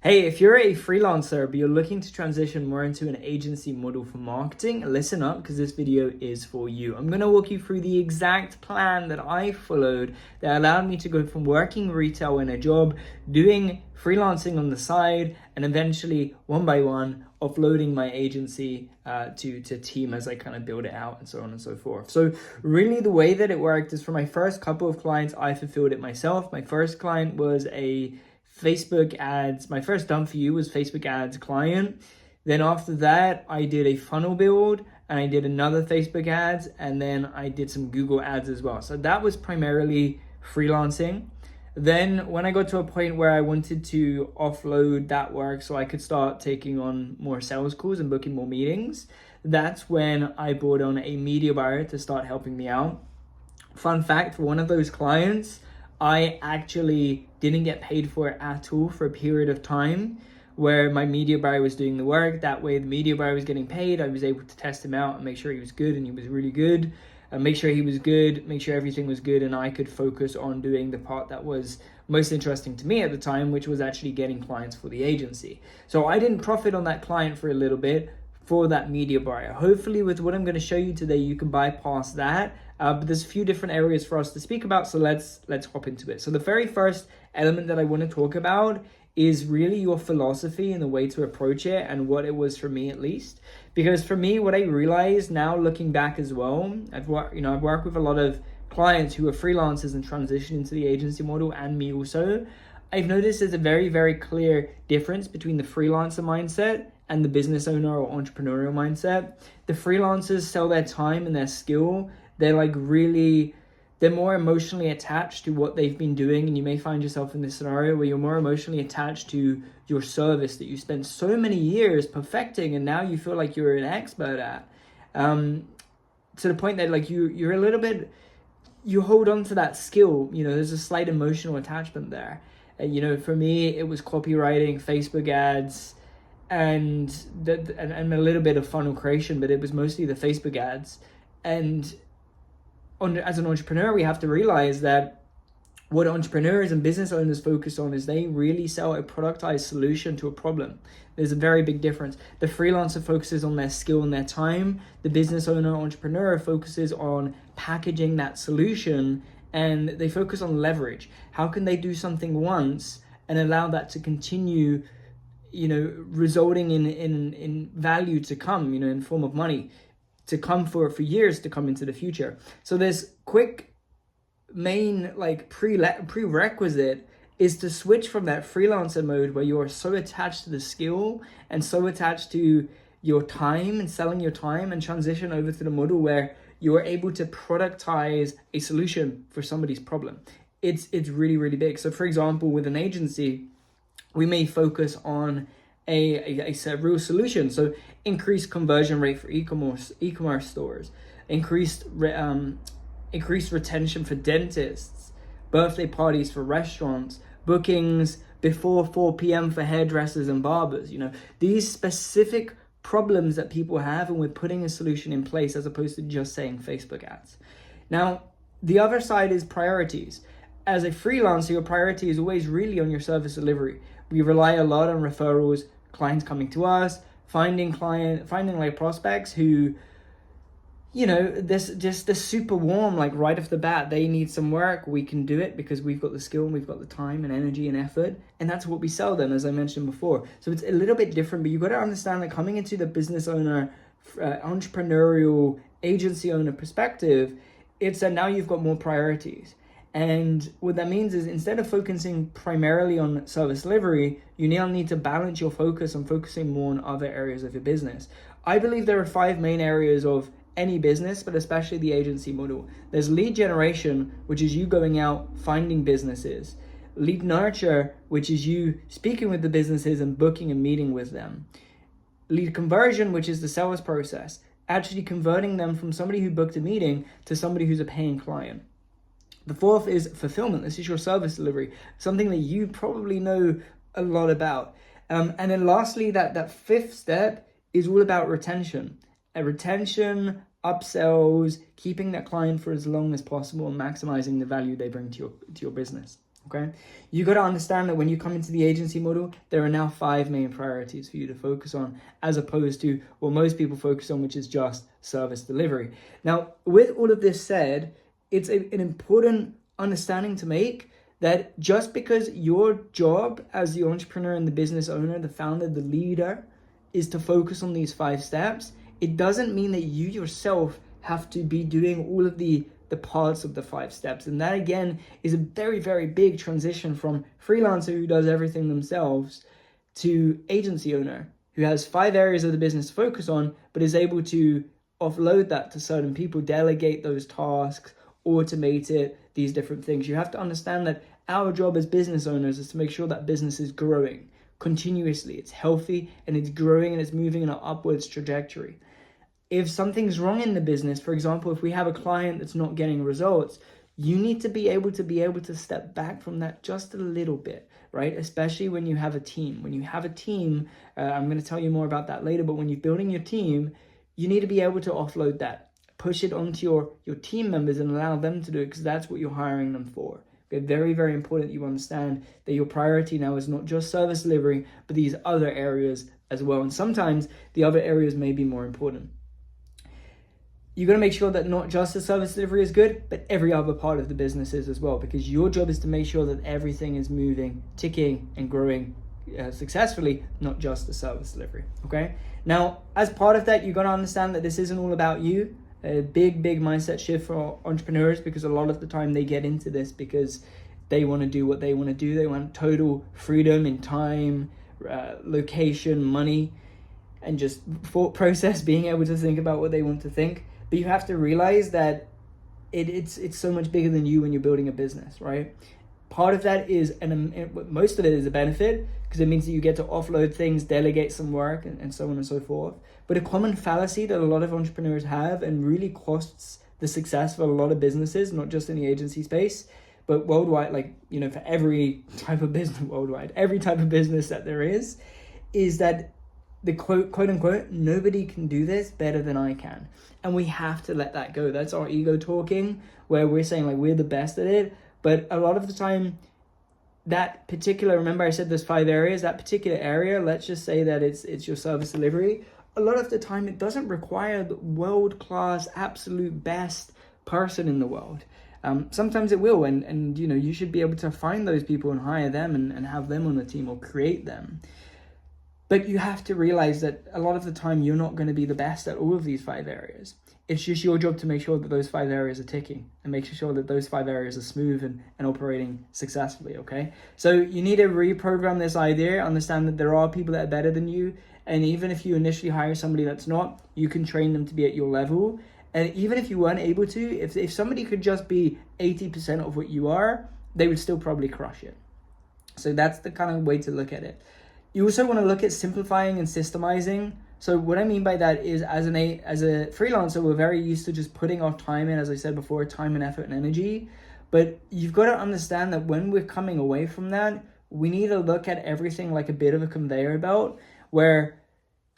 Hey, if you're a freelancer, but you're looking to transition more into an agency model for marketing, listen up because this video is for you. I'm going to walk you through the exact plan that I followed that allowed me to go from working retail in a job, doing freelancing on the side, and eventually one by one offloading my agency to team as I kind of build it out and so on and so forth. So really the way that it worked is for my first couple of clients, I fulfilled it myself. My first client was a Facebook ads. My first done for you was Facebook ads client. Then after that, I did a funnel build and I did another Facebook ads, and then I did some Google ads as well. So that was primarily freelancing. Then when I got to a point where I wanted to offload that work so I could start taking on more sales calls and booking more meetings, that's when I brought on a media buyer to start helping me out. Fun fact, for one of those clients, I actually didn't get paid for it at all for a period of time where my media buyer was doing the work. That way the media buyer was getting paid. I was able to test him out and make sure he was good, and he was really good. Make sure he was good, make sure everything was good, and I could focus on doing the part that was most interesting to me at the time, which was actually getting clients for the agency. So I didn't profit on that client for a little bit for that media buyer. Hopefully with what I'm going to show you today, you can bypass that. But there's a few different areas for us to speak about, so let's hop into it. So the very first element that I want to talk about is really your philosophy and the way to approach it, and what it was for me at least. Because for me, what I realized now looking back as well, I've worked with a lot of clients who are freelancers and transition into the agency model, and me also. I've noticed there's a very, very clear difference between the freelancer mindset and the business owner or entrepreneurial mindset. The freelancers sell their time and their skill. They're more emotionally attached to what they've been doing. And you may find yourself in this scenario where you're more emotionally attached to your service that you spent so many years perfecting, and now you feel like you're an expert at. To the point that like you're a little bit, you hold on to that skill. There's a slight emotional attachment there. For me, it was copywriting, Facebook ads, and a little bit of funnel creation, but it was mostly the Facebook ads. And as an entrepreneur, we have to realize that what entrepreneurs and business owners focus on is they really sell a productized solution to a problem. There's a very big difference. The freelancer focuses on their skill and their time. The business owner, entrepreneur focuses on packaging that solution, and they focus on leverage. How can they do something once and allow that to continue, resulting in value to come, in form of money to come for years to come into the future. So this quick main prerequisite is to switch from that freelancer mode where you are so attached to the skill and so attached to your time and selling your time, and transition over to the model where you are able to productize a solution for somebody's problem. It's really, really big. So for example, with an agency, we may focus on a real solution. So increased conversion rate for e-commerce stores, increased retention for dentists, birthday parties for restaurants, bookings before 4 p.m. for hairdressers and barbers. These specific problems that people have, and we're putting a solution in place as opposed to just saying Facebook ads. Now, the other side is priorities. As a freelancer, your priority is always really on your service delivery. We rely a lot on referrals, clients coming to us, finding prospects who, they're super warm, like right off the bat. They need some work. We can do it because we've got the skill and we've got the time and energy and effort. And that's what we sell them, as I mentioned before. So it's a little bit different, but you've got to understand that coming into the business owner, entrepreneurial, agency owner perspective, it's that now you've got more priorities. And what that means is instead of focusing primarily on service delivery, you now need to balance your focus on focusing more on other areas of your business. I believe there are 5 main areas of any business, but especially the agency model. There's lead generation, which is you going out finding businesses. Lead nurture, which is you speaking with the businesses and booking a meeting with them. Lead conversion, which is the sales process, actually converting them from somebody who booked a meeting to somebody who's a paying client. The fourth is fulfillment. This is your service delivery, something that you probably know a lot about. And then lastly, that fifth step is all about retention. Retention, upsells, keeping that client for as long as possible, and maximizing the value they bring to your business. Okay, you got to understand that when you come into the agency model, there are now 5 main priorities for you to focus on, as opposed to what most people focus on, which is just service delivery. Now, with all of this said, it's an important understanding to make that just because your job as the entrepreneur and the business owner, the founder, the leader, is to focus on these 5 steps, it doesn't mean that you yourself have to be doing all of the parts of the 5 steps. And that again is a very, very big transition from freelancer who does everything themselves to agency owner who has 5 areas of the business to focus on, but is able to offload that to certain people, delegate those tasks, automate it, these different things. You have to understand that our job as business owners is to make sure that business is growing continuously. It's healthy and it's growing and it's moving in an upwards trajectory. If something's wrong in the business, for example, if we have a client that's not getting results, you need to be able to step back from that just a little bit, right? Especially when you have a team. When you have a team, I'm going to tell you more about that later, but when you're building your team, you need to be able to offload that, push it onto your team members and allow them to do it, because that's what you're hiring them for. Okay, very, very important that you understand that your priority now is not just service delivery, but these other areas as well. And sometimes the other areas may be more important. You're going to make sure that not just the service delivery is good, but every other part of the business is as well, because your job is to make sure that everything is moving, ticking, and growing successfully, not just the service delivery. Okay. Now, as part of that, you're going to understand that this isn't all about you. A big mindset shift for entrepreneurs, because a lot of the time they get into this because they want to do what they want to do. They want total freedom in time, location, money, and just thought process, being able to think about what they want to think. But you have to realize that it's so much bigger than you when you're building a business, right? Part of that is, and most of it is a benefit, because it means that you get to offload things, delegate some work, and so on and so forth. But a common fallacy that a lot of entrepreneurs have, and really costs the success for a lot of businesses, not just in the agency space, but worldwide, for every type of business worldwide, every type of business that there is that the quote unquote, nobody can do this better than I can. And we have to let that go. That's our ego talking, where we're saying we're the best at it. But a lot of the time, that particular, remember I said there's 5 areas, that particular area, let's just say that it's your service delivery. A lot of the time, it doesn't require the world-class, absolute best person in the world. Sometimes it will, and you should be able to find those people and hire them and have them on the team or create them. But you have to realize that a lot of the time you're not going to be the best at all of these 5 areas. It's just your job to make sure that those 5 areas are ticking and make sure that those 5 areas are smooth and operating successfully, okay? So you need to reprogram this idea, understand that there are people that are better than you. And even if you initially hire somebody that's not, you can train them to be at your level. And even if you weren't able to, if somebody could just be 80% of what you are, they would still probably crush it. So that's the kind of way to look at it. You also want to look at simplifying and systemizing. So what I mean by that is, as a freelancer, we're very used to just putting our time in, as I said before, time and effort and energy. But you've got to understand that when we're coming away from that, we need to look at everything like a bit of a conveyor belt, where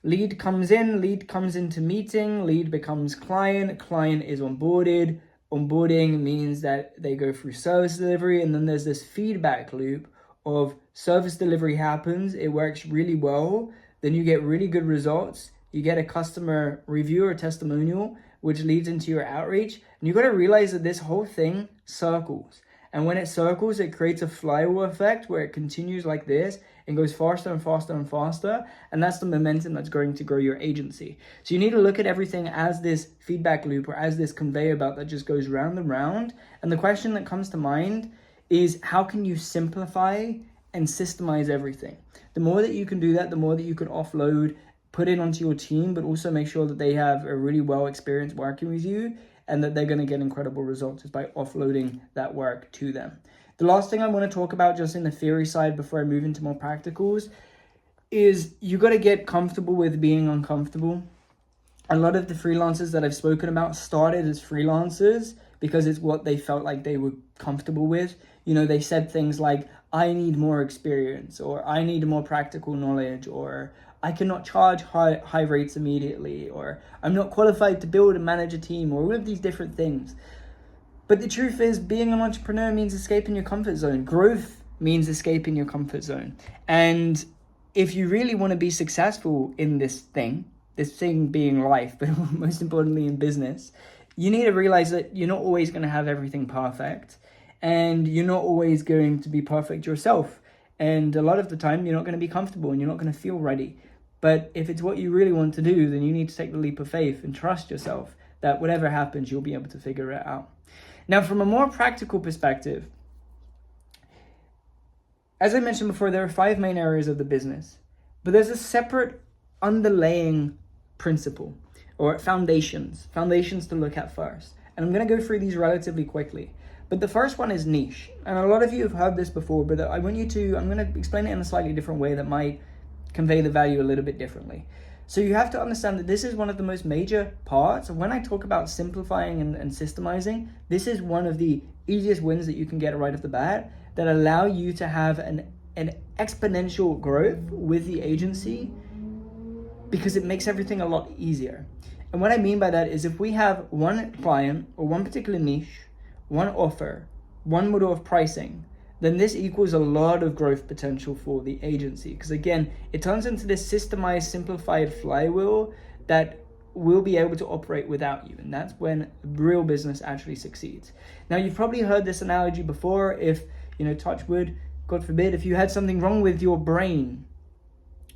lead comes into meeting, lead becomes client is onboarded. Onboarding means that they go through service delivery, and then there's this feedback loop of service delivery happens, it works really well, then you get really good results, you get a customer review or testimonial, which leads into your outreach. And you got to realize that this whole thing circles. And when it circles, it creates a flywheel effect where it continues like this and goes faster and faster and faster. And that's the momentum that's going to grow your agency. So you need to look at everything as this feedback loop, or as this conveyor belt that just goes round and round. And the question that comes to mind is, how can you simplify and systemize everything? The more that you can do that, the more that you can offload, put it onto your team, but also make sure that they have a really well experienced working with you, and that they're going to get incredible results is by offloading that work to them. The last thing I want to talk about, just in the theory side before I move into more practicals, is you got to get comfortable with being uncomfortable. A lot of the freelancers that I've spoken about started as freelancers because it's what they felt like they were comfortable with. They said things like, I need more experience, or I need more practical knowledge, or I cannot charge high rates immediately, or I'm not qualified to build and manage a team, or all of these different things. But the truth is, being an entrepreneur means escaping your comfort zone. Growth means escaping your comfort zone. And if you really want to be successful in this thing being life, but most importantly in business, you need to realize that you're not always going to have everything perfect, and you're not always going to be perfect yourself. And a lot of the time, you're not going to be comfortable and you're not going to feel ready. But if it's what you really want to do, then you need to take the leap of faith and trust yourself that whatever happens, you'll be able to figure it out. Now, from a more practical perspective, as I mentioned before, there are 5 main areas of the business, but there's a separate underlying principle or foundations to look at first. And I'm going to go through these relatively quickly. But the first one is niche. And a lot of you have heard this before, but I'm going to explain it in a slightly different way that might convey the value a little bit differently. So you have to understand that this is one of the most major parts. When I talk about simplifying and systemizing, this is one of the easiest wins that you can get right off the bat that allow you to have an exponential growth with the agency, because it makes everything a lot easier. And what I mean by that is, if we have one client or one particular niche, one offer, one model of pricing, then this equals a lot of growth potential for the agency. Because again, it turns into this systemized, simplified flywheel that will be able to operate without you. And that's when real business actually succeeds. Now, you've probably heard this analogy before. If, touch wood, God forbid, if you had something wrong with your brain,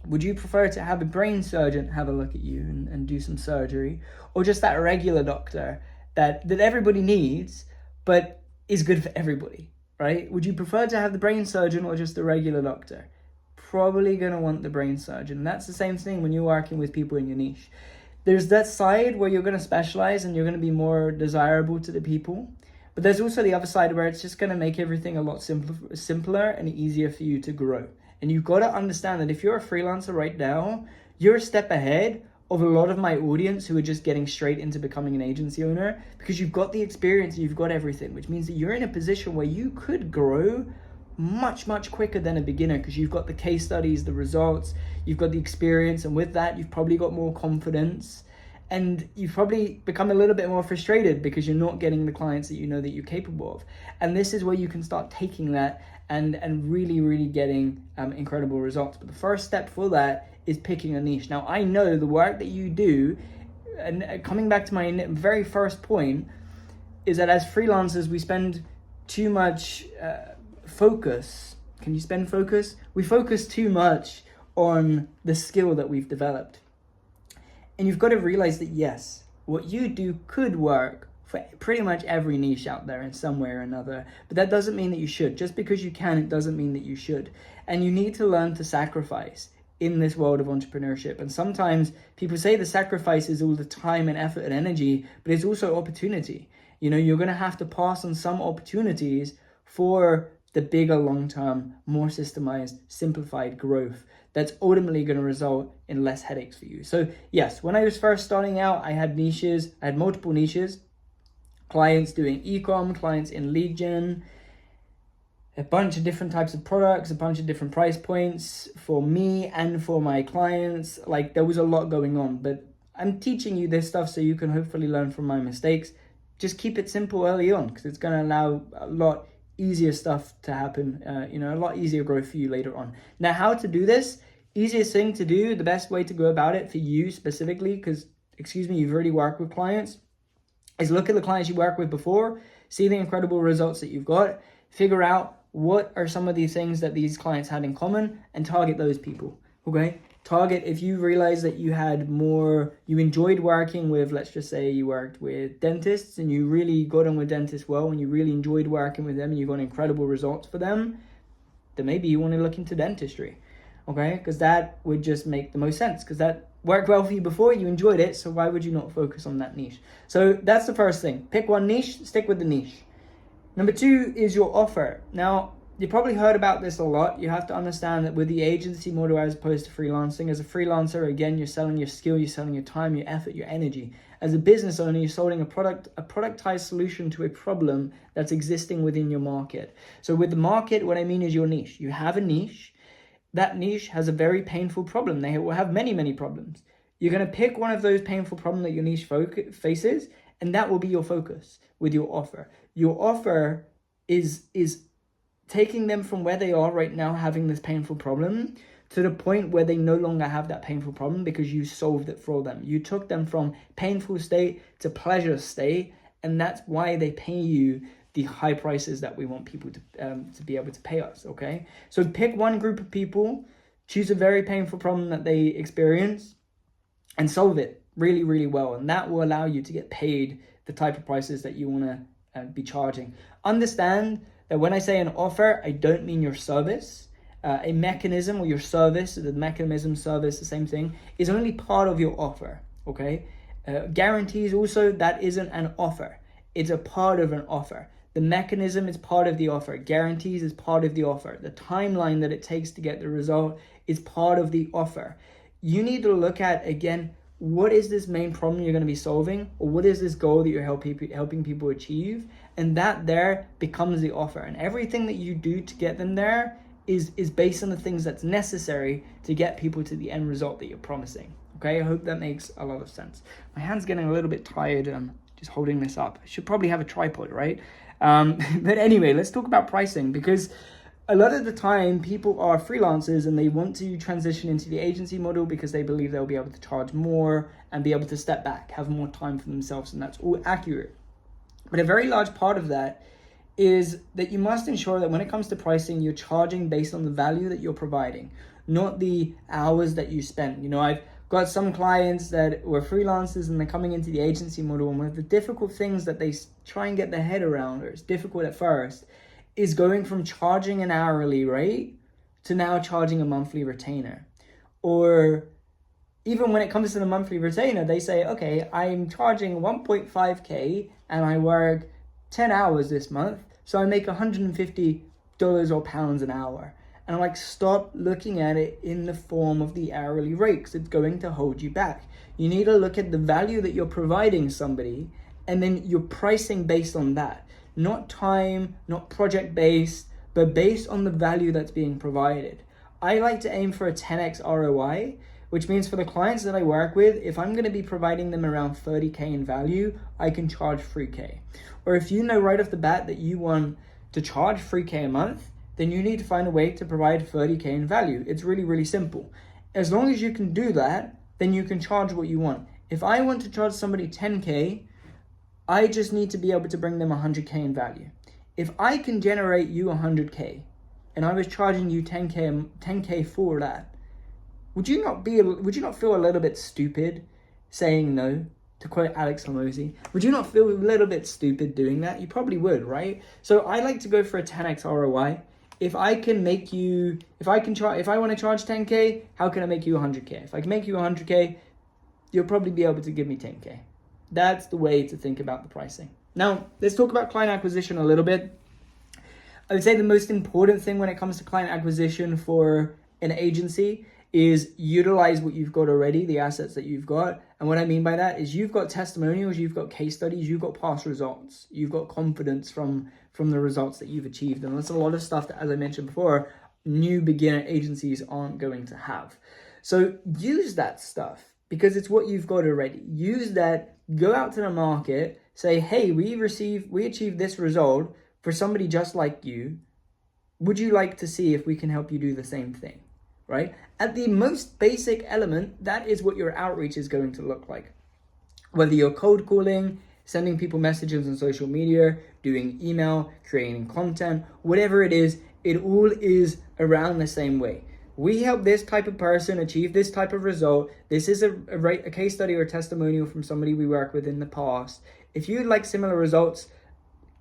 would you prefer to have a brain surgeon have a look at you and do some surgery, or just that regular doctor that everybody needs, but is good for everybody? Right? Would you prefer to have the brain surgeon or just the regular doctor? Probably going to want the brain surgeon. And that's the same thing when you're working with people in your niche. There's that side where you're going to specialize and you're going to be more desirable to the people. But there's also the other side where it's just going to make everything a lot simpler and easier for you to grow. And you've got to understand that if you're a freelancer right now, you're a step ahead of a lot of my audience who are just getting straight into becoming an agency owner, because you've got the experience, you've got everything, which means that you're in a position where you could grow much, much quicker than a beginner, because you've got the case studies, the results, you've got the experience, and with that, you've probably got more confidence, and you've probably become a little bit more frustrated because you're not getting the clients that you know that you're capable of. And this is where you can start taking that and really, really getting incredible results. But the first step for that is picking a niche. Now, I know the work that you do, and coming back to my very first point, is that as freelancers, we spend too much focus. Can you spend focus? We focus too much on the skill that we've developed. And you've got to realize that, yes, what you do could work for pretty much every niche out there in some way or another. But that doesn't mean that you should. Just because you can, it doesn't mean that you should. And you need to learn to sacrifice in this world of entrepreneurship. And sometimes people say the sacrifice is all the time and effort and energy, but it's also opportunity. You're going to have to pass on some opportunities for the bigger, long-term, more systemized, simplified growth that's ultimately going to result in less headaches for you. So yes, when I was first starting out, I had multiple niches, clients doing e-com, clients in lead gen, a bunch of different types of products, a bunch of different price points for me and for my clients. Like, there was a lot going on, but I'm teaching you this stuff so you can hopefully learn from my mistakes. Just keep it simple early on, because it's going to allow a lot easier stuff to happen, a lot easier growth for you later on. Now, how to do this? Easiest thing to do, the best way to go about it for you specifically, because, you've already worked with clients, is look at the clients you worked with before, see the incredible results that you've got, figure out what are some of the things that these clients had in common, and target those people, okay? Target, if you realize that you enjoyed working with, let's just say you worked with dentists and you really got on with dentists well, and you really enjoyed working with them and you got incredible results for them, then maybe you want to look into dentistry, okay? Because that would just make the most sense, because that worked well for you before, you enjoyed it, so why would you not focus on that niche? So that's the first thing. Pick one niche, stick with the niche. Number 2 is your offer. Now, you probably heard about this a lot. You have to understand that with the agency model as opposed to freelancing, as a freelancer, again, you're selling your skill, you're selling your time, your effort, your energy. As a business owner, you're selling a productized solution to a problem that's existing within your market. So with the market, what I mean is your niche. You have a niche. That niche has a very painful problem. They will have many, many problems. You're going to pick one of those painful problems that your niche faces, and that will be your focus with your offer. your offer is taking them from where they are right now, having this painful problem, to the point where they no longer have that painful problem because you solved it for them. You took them from painful state to pleasure state, and that's why they pay you the high prices that we want people to be able to pay us, okay? So pick one group of people, choose a very painful problem that they experience, and solve it really, really well. And that will allow you to get paid the type of prices that you want to be charging. Understand that when I say an offer, I don't mean your service. A mechanism or your service, the mechanism, service, the same thing, is only part of your offer, okay? Guarantees also, that isn't an offer. It's a part of an offer. The mechanism is part of the offer. Guarantees is part of the offer. The timeline that it takes to get the result is part of the offer. You need to look at, again, what is this main problem you're going to be solving, or what is this goal that you're helping people achieve, and that there becomes the offer. And everything that you do to get them there is based on the things that's necessary to get people to the end result that you're promising. Okay, I hope that makes a lot of sense. My hand's getting a little bit tired just holding this up. I should probably have a tripod, right? But anyway, let's talk about pricing, because a lot of the time people are freelancers and they want to transition into the agency model because they believe they'll be able to charge more and be able to step back, have more time for themselves, and that's all accurate. But a very large part of that is that you must ensure that when it comes to pricing, you're charging based on the value that you're providing, not the hours that you spend. You know, I've got some clients that were freelancers and they're coming into the agency model, and one of the difficult things that they try and get their head around, or it's difficult at first, is going from charging an hourly rate to now charging a monthly retainer. Or even when it comes to the monthly retainer, they say, okay, I'm charging 1.5K and I work 10 hours this month, so I make $150 or pounds an hour. And I'm like, stop looking at it in the form of the hourly rate, because it's going to hold you back. You need to look at the value that you're providing somebody, and then you're pricing based on that. Not time, not project based, but based on the value that's being provided. I like to aim for a 10x ROI, which means for the clients that I work with, if I'm going to be providing them around 30K in value, I can charge 3K. Or if you know right off the bat that you want to charge 3K a month, then you need to find a way to provide 30K in value. It's really, really simple. As long as you can do that, then you can charge what you want. If I want to charge somebody 10K, I just need to be able to bring them 100K in value. If I can generate you 100K and I was charging you 10K for that, would you not feel a little bit stupid saying no? To quote Alex Hormozy, would you not feel a little bit stupid doing that? You probably would, right? So I like to go for a 10x ROI. If I want to charge 10K, how can I make you 100K? If I can make you 100K, you'll probably be able to give me 10K. That's the way to think about the pricing. Now, let's talk about client acquisition a little bit. I would say the most important thing when it comes to client acquisition for an agency is utilize what you've got already, the assets that you've got. And what I mean by that is you've got testimonials, you've got case studies, you've got past results, you've got confidence from the results that you've achieved. And that's a lot of stuff that, as I mentioned before, new beginner agencies aren't going to have. So use that stuff because it's what you've got already. Use that, go out to the market, say, hey, we achieved this result for somebody just like you. Would you like to see if we can help you do the same thing? Right? At the most basic element, that is what your outreach is going to look like. Whether you're cold calling, sending people messages on social media, doing email, creating content, whatever it is, it all is around the same way. We help this type of person achieve this type of result. This is a case study or testimonial from somebody we worked with in the past. If you'd like similar results,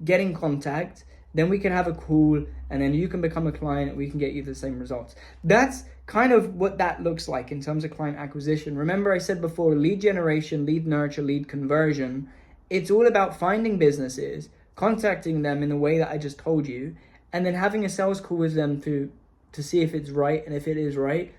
get in contact. Then we can have a call and then you can become a client and we can get you the same results. That's kind of what that looks like in terms of client acquisition. Remember I said before, lead generation, lead nurture, lead conversion. It's all about finding businesses, contacting them in the way that I just told you, and then having a sales call with them to see if it's right. And if it is right,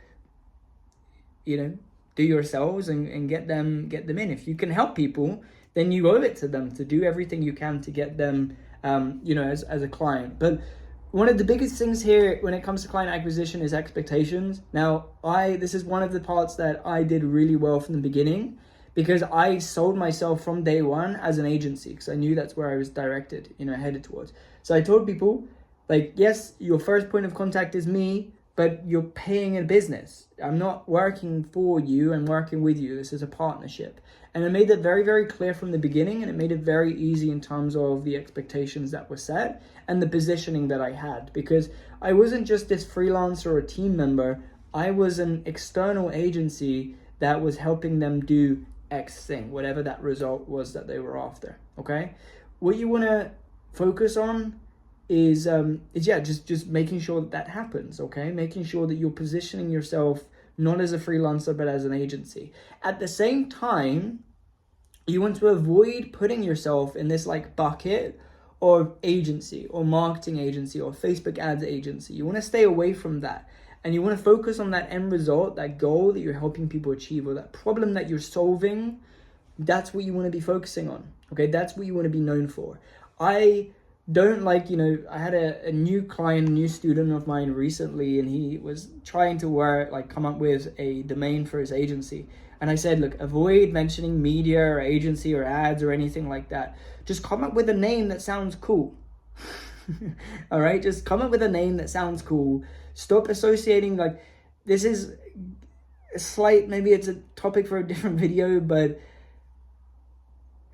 do your sales and get them in. If you can help people, then you owe it to them to do everything you can to get them as a client. But one of the biggest things here when it comes to client acquisition is expectations. Now, this is one of the parts that I did really well from the beginning because I sold myself from day one as an agency, because I knew that's where I was directed, headed towards. So I told people, like, yes, your first point of contact is me, but you're paying a business. I'm not working for you, I'm working with you. This is a partnership. And I made that very, very clear from the beginning, and it made it very easy in terms of the expectations that were set and the positioning that I had, because I wasn't just this freelancer or team member. I was an external agency that was helping them do X thing, whatever that result was that they were after. Okay, what you want to focus on is just making sure that happens. Okay, making sure that you're positioning yourself not as a freelancer but as an agency. At the same time, you want to avoid putting yourself in this like bucket or agency or marketing agency or Facebook ads agency. You want to stay away from that. And you want to focus on that end result, that goal that you're helping people achieve, or that problem that you're solving. That's what you want to be focusing on. Okay, that's what you want to be known for. I don't like, I had a new client, a new student of mine recently, and he was trying to come up with a domain for his agency. And I said, look, avoid mentioning media or agency or ads or anything like that. Just come up with a name that sounds cool. All right, just come up with a name that sounds cool. Stop associating, this is a slight, maybe it's a topic for a different video, but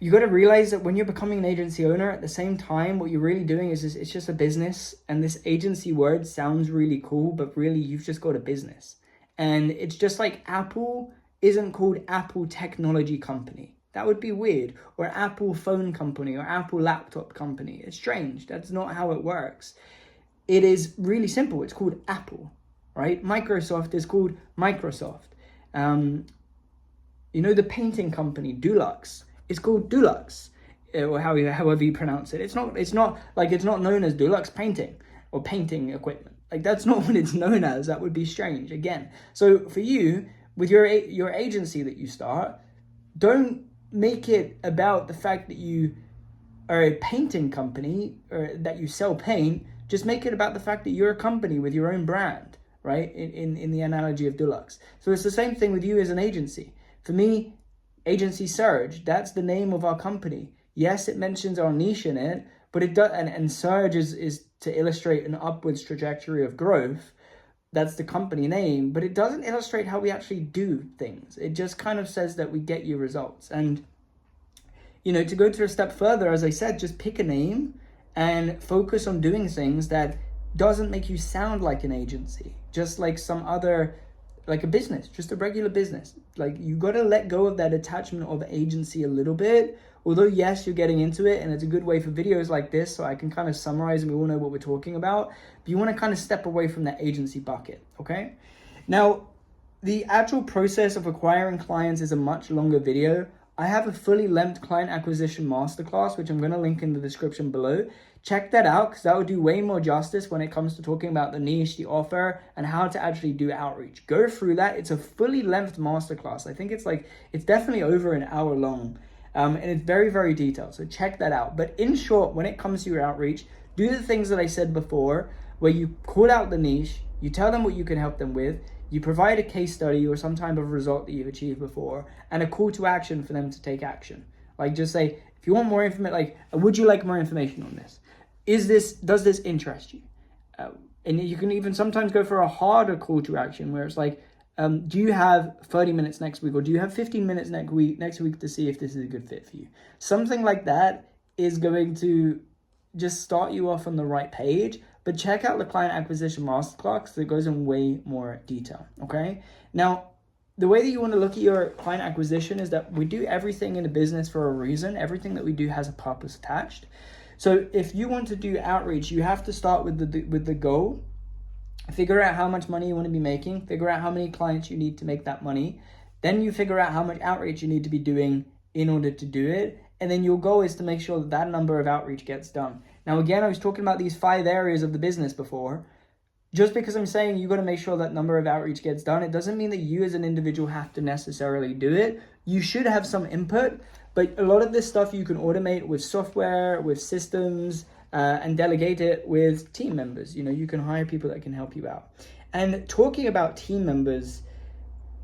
you got to realize that when you're becoming an agency owner, at the same time, what you're really doing is it's just a business. And this agency word sounds really cool, but really you've just got a business. And it's just like Apple isn't called Apple Technology Company. That would be weird. Or Apple Phone Company or Apple Laptop Company. It's strange. That's not how it works. It is really simple. It's called Apple, right? Microsoft is called Microsoft. The painting company, Dulux, is called Dulux, or however you pronounce it. It's not known as Dulux Painting or painting equipment. That's not what it's known as. That would be strange again. So for you, with your agency that you start, don't make it about the fact that you are a painting company or that you sell paint. Just make it about the fact that you're a company with your own brand, right? In the analogy of Dulux. So it's the same thing with you as an agency. For me, Agency Surge, that's the name of our company. Yes, it mentions our niche in it, but it does, and Surge is to illustrate an upwards trajectory of growth. That's the company name, but it doesn't illustrate how we actually do things. It just kind of says that we get you results. And, to go to a step further, as I said, just pick a name and focus on doing things that doesn't make you sound like an agency, just like some other, like a business, just a regular business. You got to let go of that attachment of agency a little bit. Although, yes, you're getting into it, and it's a good way for videos like this, so I can kind of summarize and we all know what we're talking about. But you want to kind of step away from that agency bucket, okay? Now, the actual process of acquiring clients is a much longer video. I have a fully length client acquisition masterclass, which I'm going to link in the description below. Check that out, because that will do way more justice when it comes to talking about the niche, the offer, and how to actually do outreach. Go through that. It's a fully length masterclass. I think it's definitely over an hour long. And it's very, very detailed. So check that out. But in short, when it comes to your outreach, do the things that I said before, where you call out the niche, you tell them what you can help them with, you provide a case study or some type of result that you've achieved before, and a call to action for them to take action. Just say, if you want more information, would you like more information on this? Does this interest you? And you can even sometimes go for a harder call to action where it's do you have 30 minutes next week, or do you have 15 minutes next week to see if this is a good fit for you? Something like that is going to just start you off on the right page. But check out the client acquisition masterclass, because it goes in way more detail, okay? Now, the way that you want to look at your client acquisition is that we do everything in a business for a reason. Everything that we do has a purpose attached. So if you want to do outreach, you have to start with the goal. Figure out how much money you want to be making. Figure out how many clients you need to make that money. Then you figure out how much outreach you need to be doing in order to do it. And then your goal is to make sure that number of outreach gets done. Now, again, I was talking about these 5 areas of the business before. Just because I'm saying you got to make sure that number of outreach gets done, it doesn't mean that you as an individual have to necessarily do it. You should have some input, but a lot of this stuff you can automate with software, with systems, and delegate it with team members. You can hire people that can help you out. And talking about team members,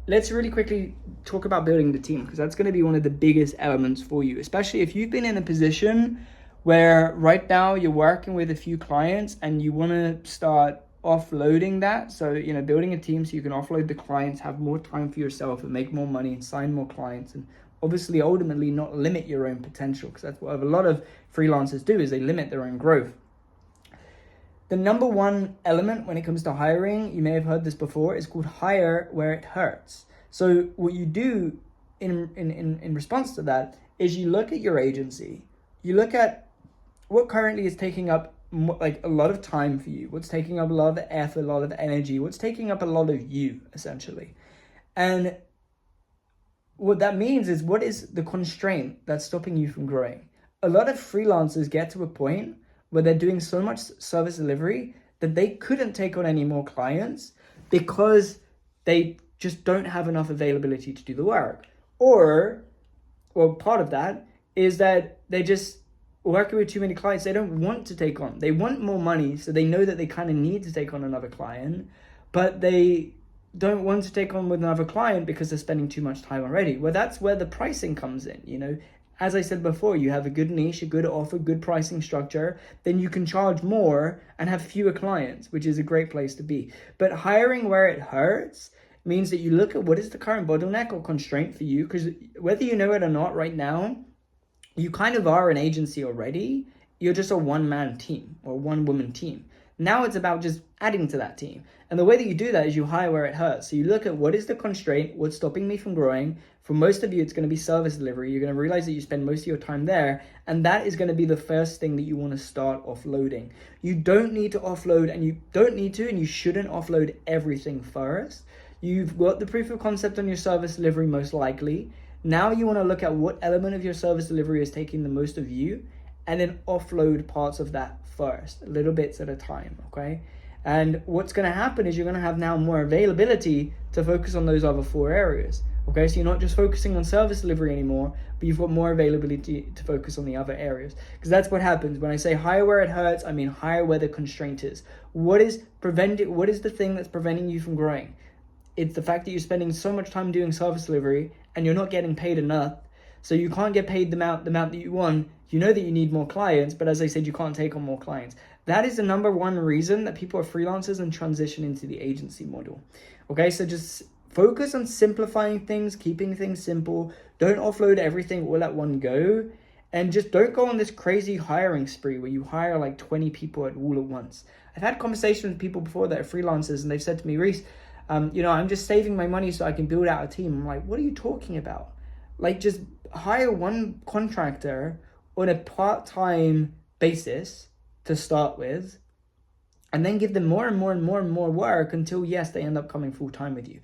let's really quickly talk about building the team, because that's going to be one of the biggest elements for you, especially if you've been in a position where right now you're working with a few clients and you want to start offloading that. So, you know, building a team so you can offload the clients, have more time for yourself and make more money and sign more clients, and obviously ultimately not limit your own potential, because that's what a lot of freelancers do, is they limit their own growth. The number one element when it comes to hiring, you may have heard this before, is called hire where it hurts. So what you do in response to that is you look at your agency, you look at what currently is taking up like a lot of time for you, what's taking up a lot of effort, a lot of energy, what's taking up a lot of you, essentially. And what that means is, what is the constraint that's stopping you from growing? A lot of freelancers get to a point where they're doing so much service delivery that they couldn't take on any more clients because they just don't have enough availability to do the work. Or, well, part of that is that they just working with too many clients they don't want to take on. They want more money, so they know that they kind of need to take on another client, but they don't want to take on with another client because they're spending too much time already. Well, that's where the pricing comes in, you know. As I said before, you have a good niche, a good offer, good pricing structure, then you can charge more and have fewer clients, which is a great place to be. But hiring where it hurts means that you look at what is the current bottleneck or constraint for you, because whether you know it or not right now, you kind of are an agency already. You're just a one-man team or one-woman team. Now it's about just adding to that team. And the way that you do that is you hire where it hurts. So you look at what is the constraint, what's stopping me from growing. For most of you, it's going to be service delivery. You're going to realize that you spend most of your time there. And that is going to be the first thing that you want to start offloading. You don't need to offload, and you don't need to, and you shouldn't offload everything first. You've got the proof of concept on your service delivery most likely. Now you want to look at what element of your service delivery is taking the most of you, and then offload parts of that first, little bits at a time, okay? And what's going to happen is you're going to have now more availability to focus on those other 4 areas, okay? So you're not just focusing on service delivery anymore, but you've got more availability to focus on the other areas. Because that's what happens. When I say hire where it hurts, I mean hire where the constraint is. What is the thing that's preventing you from growing? It's the fact that you're spending so much time doing service delivery and you're not getting paid enough. So you can't get paid the amount that you want. You know that you need more clients, but as I said, you can't take on more clients. That is the number one reason that people are freelancers and transition into the agency model. Okay, so just focus on simplifying things, keeping things simple. Don't offload everything all at one go. And just don't go on this crazy hiring spree where you hire like 20 people all at once. I've had conversations with people before that are freelancers and they've said to me, Reece, I'm just saving my money so I can build out a team. I'm like, what are you talking about? Like, just hire one contractor on a part-time basis to start with, and then give them more and more and more and more work until, yes, they end up coming full-time with you.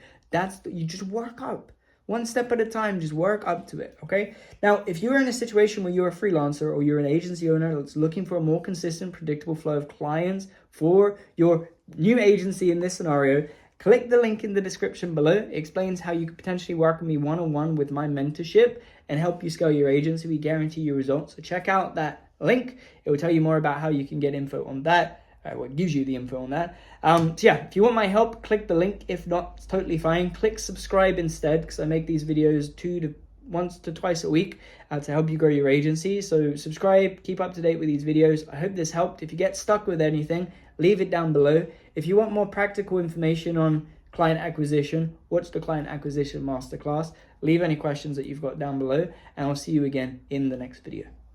You just work up. One step at a time, just work up to it, okay? Now, if you're in a situation where you're a freelancer or you're an agency owner that's looking for a more consistent, predictable flow of clients for your new agency in this scenario, click the link in the description below. It explains how you could potentially work with me one-on-one with my mentorship and help you scale your agency. We guarantee you results. So check out that link. It will tell you more about how you can get info on that. What gives you the info on that. So yeah, if you want my help, click the link. If not, it's totally fine. Click subscribe instead, because I make these videos once to twice a week to help you grow your agency. So subscribe, keep up to date with these videos. I hope this helped. If you get stuck with anything, leave it down below. If you want more practical information on client acquisition, watch the client acquisition masterclass. Leave any questions that you've got down below, and I'll see you again in the next video.